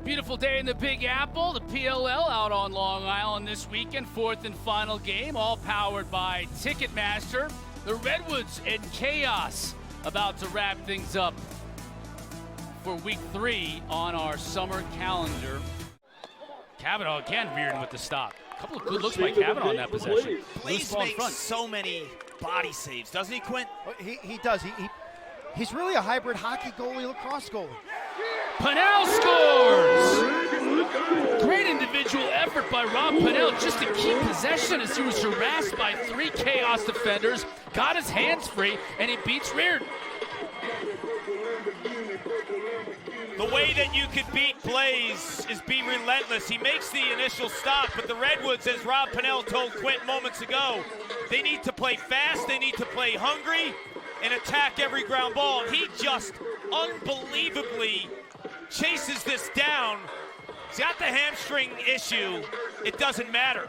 Beautiful day in the Big Apple. The PLL out on Long Island this weekend. Fourth and final game, all powered by Ticketmaster. The Redwoods and Chaos about to wrap things up for week 3 on our summer calendar. Kavanagh again rearing with the stop. A couple of good looks by Kavanagh on that possession. Blaze makes so many body saves, doesn't he, Quint? He does. He's really a hybrid hockey goalie, lacrosse goalie. Pannell scores! Great individual effort by Rob Pannell just to keep possession as he was harassed by 3 Chaos defenders, got his hands free, and he beats Reardon. The way that you could beat Blaze is be relentless. He makes the initial stop, but the Redwoods, as Rob Pannell told Quint moments ago, they need to play fast, they need to play hungry, and attack every ground ball. And he just unbelievably chases this down. He's got the hamstring issue. It doesn't matter.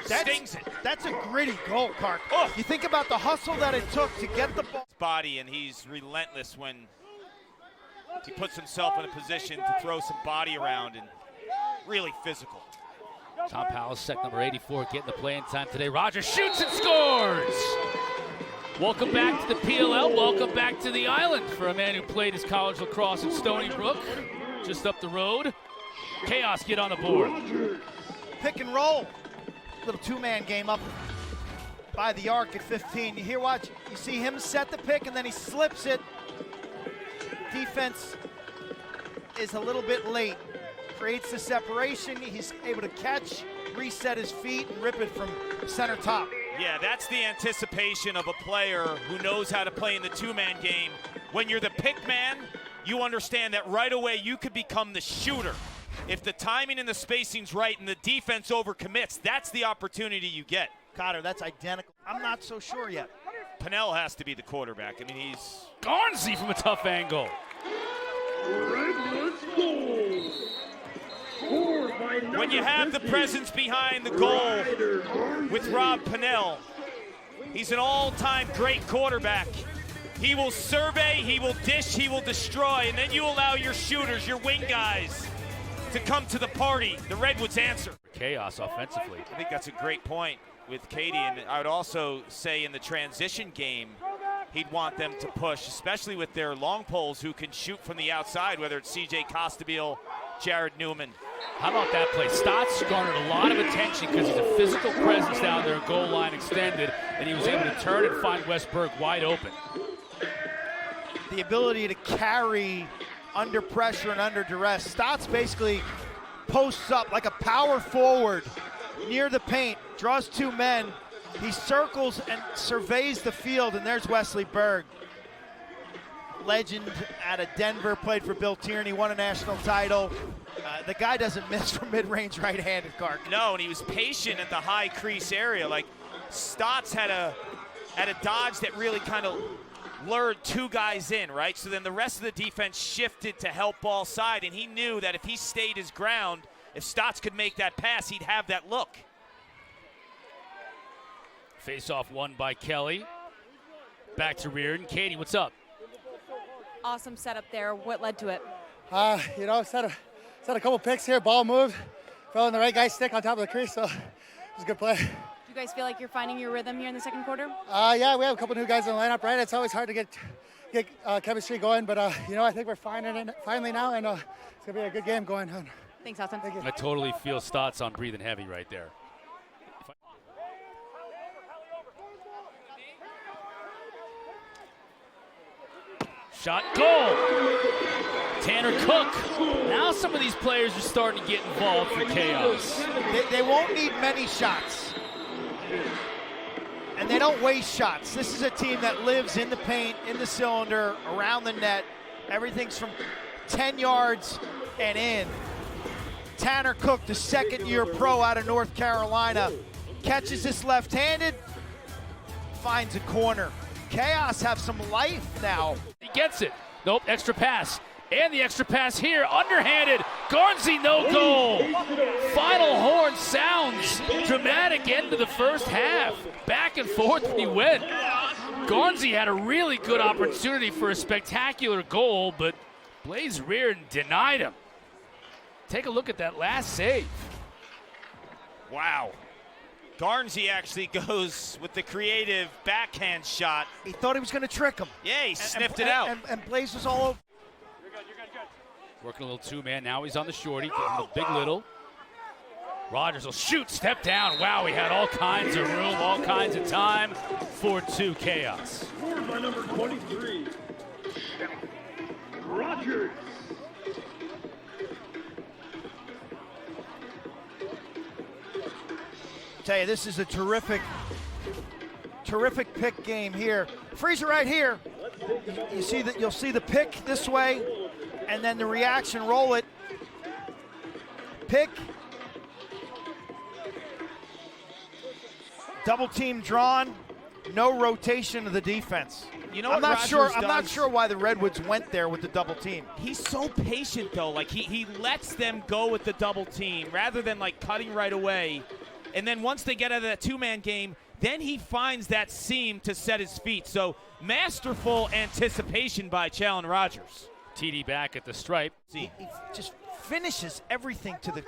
Stings it. That's a gritty goal, Clark. Oh. You think about the hustle that it took to get the ball. Body, and he's relentless when he puts himself in a position to throw some body around, and really physical. Tom Powell, number 84, getting the playing time today. Rogers shoots and scores! Welcome back to the PLL. Welcome back to the island for a man who played his college lacrosse in Stony Brook, just up the road. Chaos get on the board. Pick and roll. Little two-man game up by the arc at 15. You see him set the pick, and then he slips it. Defense is a little bit late. Creates the separation. He's able to catch, reset his feet, and rip it from center top. Yeah, that's the anticipation of a player who knows how to play in the two-man game. When you're the pick man, you understand that right away you could become the shooter. If the timing and the spacing's right and the defense overcommits, that's the opportunity you get. Cotter, that's identical. I'm not so sure yet. Pannell has to be the quarterback. I mean, he's... Garnsey from a tough angle. When you have the presence behind the goal with Rob Pannell, he's an all-time great quarterback. He will survey, he will dish, he will destroy, and then you allow your shooters, your wing guys, to come to the party. The Redwoods answer. Chaos offensively. I think that's a great point with Katie, and I would also say in the transition game, he'd want them to push, especially with their long poles who can shoot from the outside, whether it's C.J. Costabile, Jared Newman. How about that play? Stotts garnered a lot of attention because he's a physical presence down there, goal line extended, and he was able to turn and find Westberg wide open. The ability to carry under pressure and under duress. Stotts basically posts up like a power forward near the paint, draws 2 men. He circles and surveys the field, and there's Wesley Berg. Legend out of Denver, played for Bill Tierney, won a national title. The guy doesn't miss from mid-range right-handed, Clark. No, and he was patient at the high crease area. Like, Stotts had a dodge that really kind of lured 2 guys in, right? So then the rest of the defense shifted to help ball side, and he knew that if he stayed his ground, if Stotts could make that pass, he'd have that look. Face-off won by Kelly. Back to Reardon. Katie, what's up? Awesome setup there. What led to it? Set a couple picks here. Ball moved, fell on the right guy's stick on top of the crease, so it was a good play. Do you guys feel like you're finding your rhythm here in the second quarter? Yeah, we have a couple new guys in the lineup, right? It's always hard to get chemistry going, but I think we're finally now, and it's gonna be a good game going on. Thanks, Austin. Thank you. I totally feel Stotts on breathing heavy right there. Shot, goal! Tanner Cook. Now some of these players are starting to get involved for Chaos. They won't need many shots. And they don't waste shots. This is a team that lives in the paint, in the cylinder, around the net. Everything's from 10 yards and in. Tanner Cook, the second-year pro out of North Carolina, catches this left-handed, finds a corner. Chaos have some life now. He gets it. Nope, extra pass. And the extra pass here, underhanded. Garnsey, no goal. Final horn sounds. Dramatic end to the first half. Back and forth we went. Garnsey had a really good opportunity for a spectacular goal, but Blaze Reardon denied him. Take a look at that last save. Wow. Garnsey actually goes with the creative backhand shot. He thought he was going to trick him. Yeah, he sniffed it out. And Blaze was all over. Working a little two-man. Now he's on the shorty, getting the big little. Rogers will shoot, step down. Wow, he had all kinds of room, all kinds of time. 4-2 chaos. Scored by number 23, Rogers. Tell you, this is a terrific pick game here. Freezer right here. You see that? You'll see the pick this way, and then the reaction. Roll it. Pick. Double team drawn. No rotation of the defense. You know I'm what not Rogers sure. I'm does? not sure why the Redwoods went there with the double team. He's so patient though. Like he lets them go with the double team rather than like cutting right away. And then once they get out of that two-man game, then he finds that seam to set his feet. So masterful anticipation by Challen Rogers. TD back at the stripe. He just finishes everything to the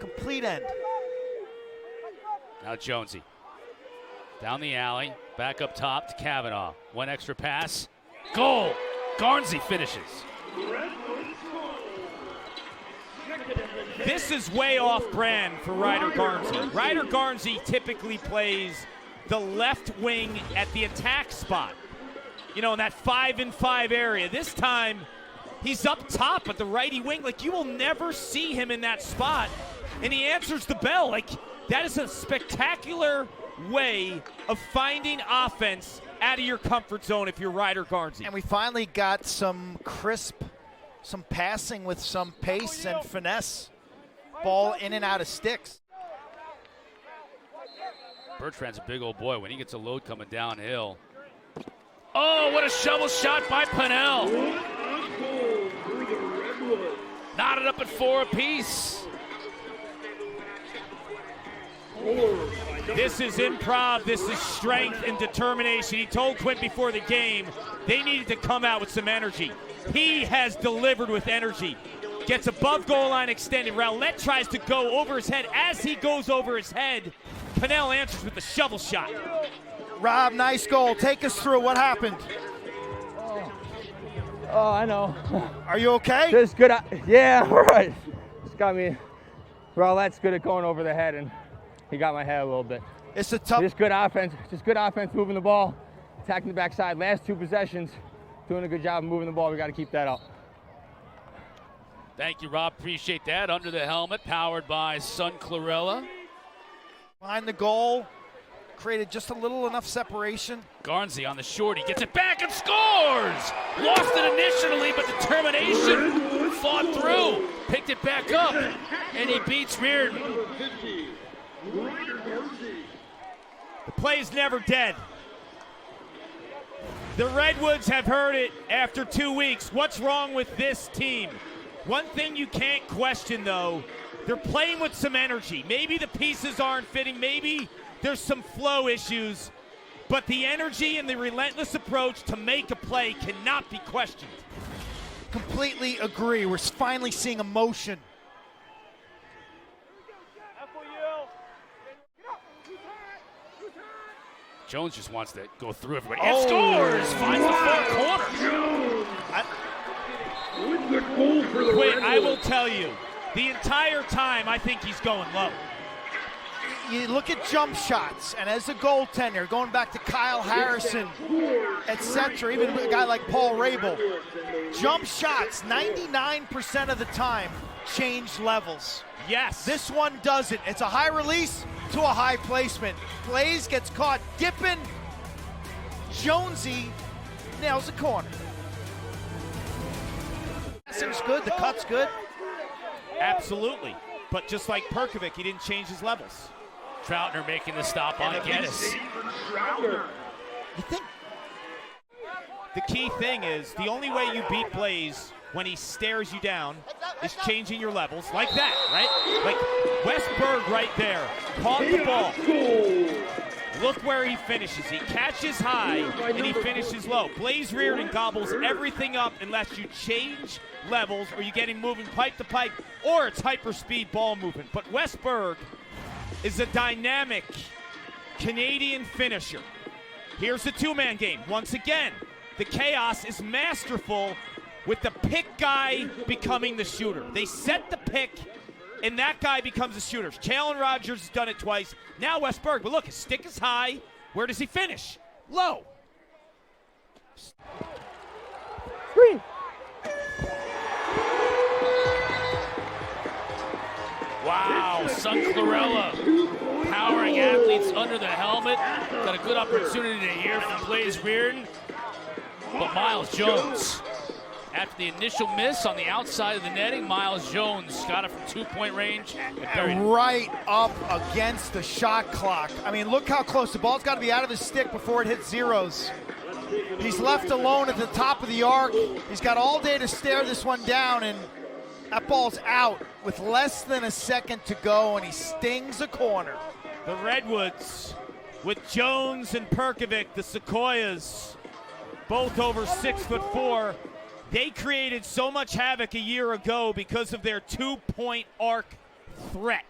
complete end. Now Jonesy. Down the alley, back up top to Kavanagh. One extra pass. Goal! Garnsey finishes. This is way off brand for Ryder Garnsey. Ryder Garnsey typically plays the left wing at the attack spot. You know, in that 5-and-5 area. This time, he's up top at the righty wing. Like, you will never see him in that spot. And he answers the bell. Like, that is a spectacular way of finding offense out of your comfort zone if you're Ryder Garnsey. And we finally got some crisp, some passing with some pace and finesse. Ball in and out of sticks. Bertrand's a big old boy when he gets a load coming downhill. Oh, what a shovel shot by Pannell. Knotted up at 4 apiece. This is improv. This is strength and determination. He told Quint before the game they needed to come out with some energy. He has delivered with energy. Gets above goal line extended. Rowlett tries to go over his head. As he goes over his head, Pannell answers with the shovel shot. Rob, nice goal. Take us through what happened. Oh, I know. Are you okay? Just good. Yeah, all right. Just got me. Rowlett's good at going over the head, and he got my head a little bit. It's a tough. Just good offense. Just good offense, moving the ball, attacking the backside. Last 2 possessions, doing a good job of moving the ball. We got to keep that up. Thank you, Rob. Appreciate that. Under the helmet, powered by Sun Chlorella. Behind the goal, created just a little enough separation. Garnsey on the shorty, gets it back and scores! Lost it initially, but determination fought through. Picked it back up, and he beats Reardon. The play's never dead. The Redwoods have heard it after 2 weeks. What's wrong with this team? One thing you can't question, though, they're playing with some energy. Maybe the pieces aren't fitting. Maybe there's some flow issues. But the energy and the relentless approach to make a play cannot be questioned. Completely agree. We're finally seeing emotion. Jones just wants to go through everybody. And scores! Finds the far corner. With the goal for the Wait, Redwoods. I will tell you, the entire time I think he's going low. You look at jump shots, and as a goaltender, going back to Kyle Harrison, etc., even a guy like Paul Rabel, jump shots 99% of the time change levels. Yes. This one doesn't. It's a high release to a high placement. Blaze gets caught dipping. Jonesy nails the corner. Passing's good, the cut's good. Absolutely. But just like Perkovic, he didn't change his levels. Troutner making the stop on Geddes. You think The key thing is the only way you beat Blaze when he stares you down is changing your levels like that, right? Like Westberg right there. Caught the ball. Look where he finishes. He catches high and he finishes low. Blaze Reardon gobbles everything up and lets you change levels, or you get him moving pipe to pipe, or it's hyper-speed ball movement. But Westberg is a dynamic Canadian finisher. Here's the two-man game. Once again, the chaos is masterful with the pick guy becoming the shooter. They set the pick, and that guy becomes a shooter. Challen Rogers has done it twice. Now Westberg, but look, his stick is high. Where does he finish? Low. Screen. Wow, Sun Clarella powering athletes under the helmet. Got a good opportunity to hear from Blaze Reardon. But Miles Jones, after the initial miss on the outside of the netting, Miles Jones got it from two-point range. Right up against the shot clock. I mean, look how close. The ball's got to be out of his stick before it hits zeros. He's left alone at the top of the arc. He's got all day to stare this one down, and that ball's out with less than a second to go, and he stings a corner. The Redwoods with Jones and Perkovic, the Sequoias, both over 6'4". They created so much havoc a year ago because of their two-point arc threat.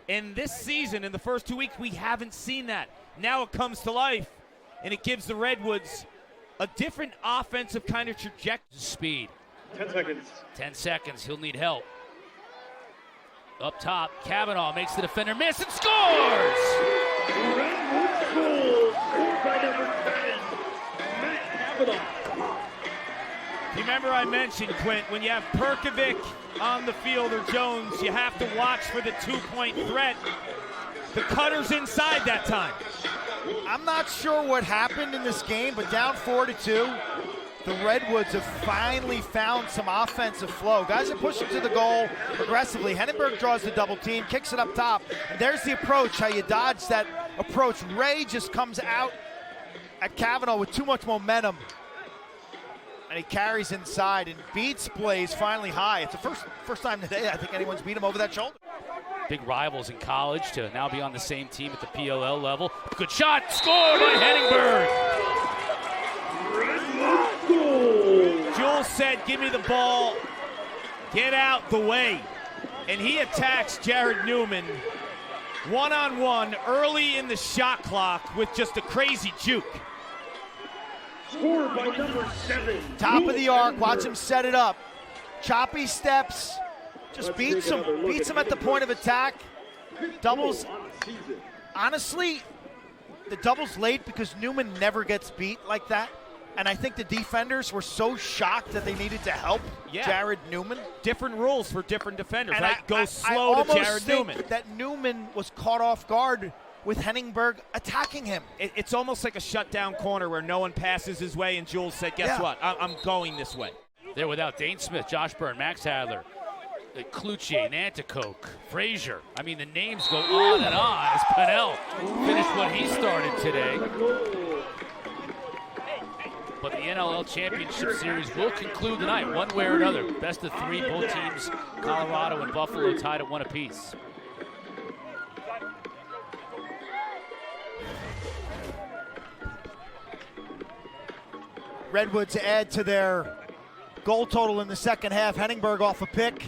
And this season, in the first 2 weeks, we haven't seen that. Now it comes to life, and it gives the Redwoods a different offensive kind of trajectory. Speed. 10 seconds. 10 seconds. He'll need help. Up top, Kavanagh makes the defender miss and scores! Redwoods goal, scored by number 10, Matt Kavanagh. You remember I mentioned, Quint, when you have Perkovic on the field or Jones, you have to watch for the two-point threat. The cutter's inside that time. I'm not sure what happened in this game, but down 4-2, the Redwoods have finally found some offensive flow. Guys are pushing to the goal aggressively. Henneberg draws the double team, kicks it up top, and there's the approach, how you dodge that approach. Ray just comes out at Kavanagh with too much momentum, and he carries inside and beats Blaze finally high. It's the first time today I think anyone's beat him over that shoulder. Big rivals in college to now be on the same team at the PLL level. Good shot, scored by Henningberg. Jules said, give me the ball, get out the way. And he attacks Jared Newman one-on-one early in the shot clock with just a crazy juke. Scored by number 7. Top of the arc, watch him set it up. Choppy steps, just beats him at the point of attack. Doubles, honestly, the double's late because Newman never gets beat like that. And I think the defenders were so shocked that they needed to help Jared Newman. Different rules for different defenders, And right? Go slow I to Jared Newman. that Newman was caught off guard with Henningberg attacking him. It's almost like a shutdown corner where no one passes his way, and Jules said, guess what? I'm going this way. They're without Dane Smith, Josh Byrne, Max Hadler, Cloutier, Nanticoke, Frazier. I mean, the names go on and on as Pannell finished what he started today. But the NLL Championship Series will conclude tonight, one way or another. Best of three, both teams, Colorado and Buffalo, tied at 1 apiece. Redwoods add to their goal total in the second half. Henningberg off a pick.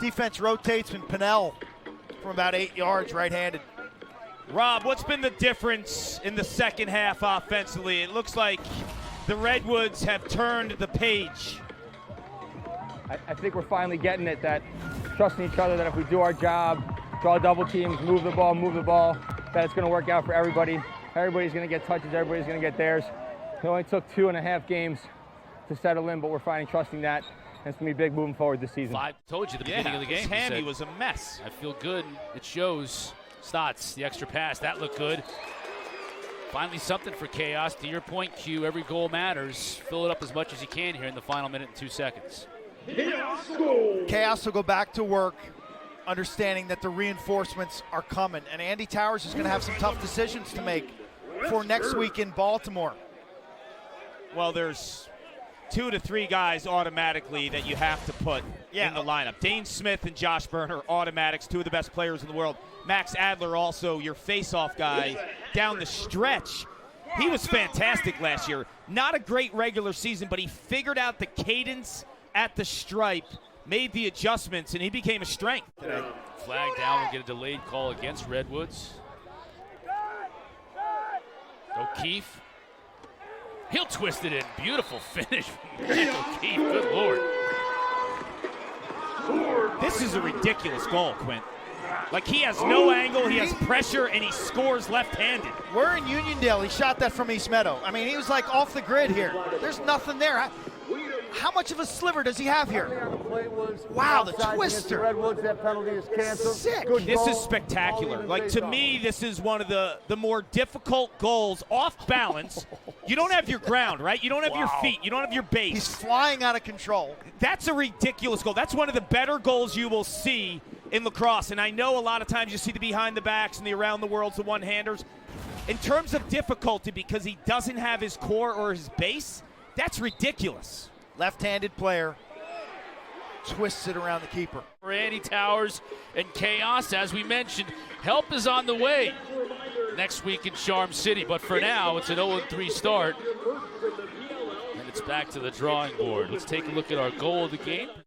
Defense rotates when Pannell from about 8 yards right-handed. Rob, what's been the difference in the second half offensively? It looks like the Redwoods have turned the page. I think we're finally getting it, that trusting each other, that if we do our job, draw double teams, move the ball, that it's going to work out for everybody. Everybody's going to get touches, everybody's going to get theirs. It only took 2.5 games to settle in, but we're finally trusting that, and it's going to be big moving forward this season. I told you at the beginning of the game. His hammy was a mess. I feel good. It shows. Stotts, the extra pass, that looked good. Finally something for Chaos. To your point, Q, every goal matters. Fill it up as much as you can here in the final minute and 2 seconds. Chaos will go back to work, understanding that the reinforcements are coming. And Andy Towers is going to have some tough decisions to make for next week in Baltimore. Well, there's 2 to 3 guys automatically that you have to put in the lineup. Dane Smith and Josh Burner, automatics, 2 of the best players in the world. Max Adler, also your face-off guy down the stretch. He was fantastic last year. Not a great regular season, but he figured out the cadence at the stripe, made the adjustments, and he became a strength today. Flag down, we'll get a delayed call against Redwoods. O'Keefe. He'll twist it in. Beautiful finish from Nick O'Keefe. Good Lord. This is a ridiculous goal, Quint. Like, he has no angle, he has pressure, and he scores left-handed. We're in Uniondale. He shot that from East Meadow. I mean, he was like off the grid here. There's nothing there. How much of a sliver does he have here? Wow, the twister. Redwoods, that penalty is canceled. Sick. This is spectacular. Like, to me, this is one of the more difficult goals off balance. You don't have your ground, right? You don't have your feet. You don't have your base. He's flying out of control. That's a ridiculous goal. That's one of the better goals you will see in lacrosse. And I know a lot of times you see the behind the backs and the around the worlds, the one-handers. In terms of difficulty, because he doesn't have his core or his base, that's ridiculous. Left-handed player twists it around the keeper. Randy Towers and Chaos, as we mentioned, help is on the way next week in Charm City. But for now, it's an 0-3 start. And it's back to the drawing board. Let's take a look at our goal of the game.